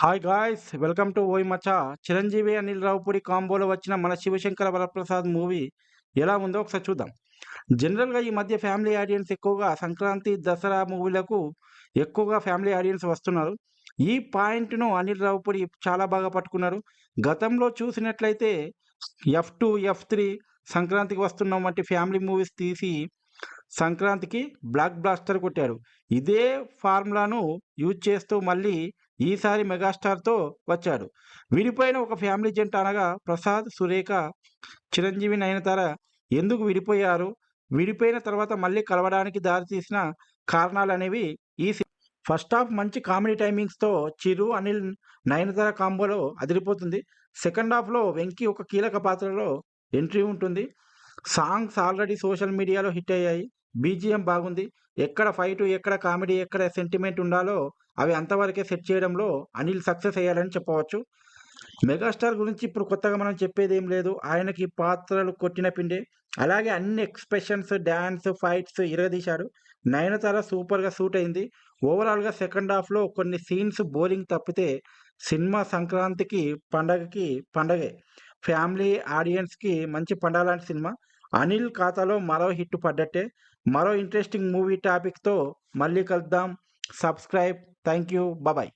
Hi guys welcome to ఓయ్ మచ్చా. చిరంజీవి అనిల్ రావుపూడి కాంబోలో వచ్చిన మన శివశంకర వరప్రసాద్ మూవీ ఎలా ఉందో ఒకసారి చూద్దాం. జనరల్గా ఈ మధ్య ఫ్యామిలీ ఆడియన్స్ ఎక్కువగా సంక్రాంతి దసరా మూవీలకు ఎక్కువగా ఫ్యామిలీ ఆడియన్స్ వస్తున్నారు. ఈ పాయింట్ను అనిల్ రావుపూడి చాలా బాగా పట్టుకున్నారు. గతంలో చూసినట్లయితే F2, F3 సంక్రాంతికి వస్తున్నాం వంటి ఫ్యామిలీ మూవీస్ తీసి సంక్రాంతికి బ్లాక్ బ్లాస్టర్ కొట్టాడు. ఇదే ఫార్ములాను యూజ్ చేస్తూ మళ్ళీ ఈసారి మెగాస్టార్‌తో వచ్చాడు. విడిపోయిన ఒక ఫ్యామిలీ జంట అనగా ప్రసాద్, సురేఖ, చిరంజీవి, నయనతార ఎందుకు విడిపోయారు? విడిపోయిన తర్వాత మళ్ళీ కలవడానికి దారితీసిన కారణాలనేవి ఈ సి ఫస్ట్ హాఫ్ మంచి కామెడీ టైమింగ్స్‌తో చిరు, అనిల్, నయనతార కాంబోలో అదిరిపోతుంది. సెకండ్ హాఫ్‌లో వెంకీ ఒక కీలక పాత్రలో ఎంట్రీ ఉంటుంది. సాంగ్స్ ఆల్రెడీ సోషల్ మీడియాలో హిట్ అయ్యాయి. బీజీఎం బాగుంది. ఎక్కడ ఫైటు, ఎక్కడ కామెడీ, ఎక్కడ సెంటిమెంట్ ఉండాలో అవి అంతవరకే సెట్ చేయడంలో అనిల్ సక్సెస్ అయ్యాడని చెప్పవచ్చు. మెగాస్టార్ గురించి ఇప్పుడు కొత్తగా మనం చెప్పేదేం లేదు. ఆయనకి పాత్రలు కొట్టిన పిండే. అలాగే అన్ని ఎక్స్‌ప్రెషన్స్, డాన్స్, ఫైట్స్ ఇరగదీశాడు. నయనతార సూపర్‌గా సూట్ అయింది. ఓవరాల్‌గా సెకండ్ హాఫ్‌లో కొన్ని సీన్స్ బోరింగ్ తప్పితే సినిమా సంక్రాంతికి, పండగకి పండగే. ఫ్యామిలీ ఆడియన్స్‌కి మంచి పండగ లాంటి సినిమా. అనిల్ ఖాతాలో మరో హిట్ పడ్డట్టే. మరో ఇంట్రెస్టింగ్ మూవీ టాపిక్‌తో మళ్ళీ కలుద్దాం. సబ్స్క్రైబ్. Thank you. బాయ్.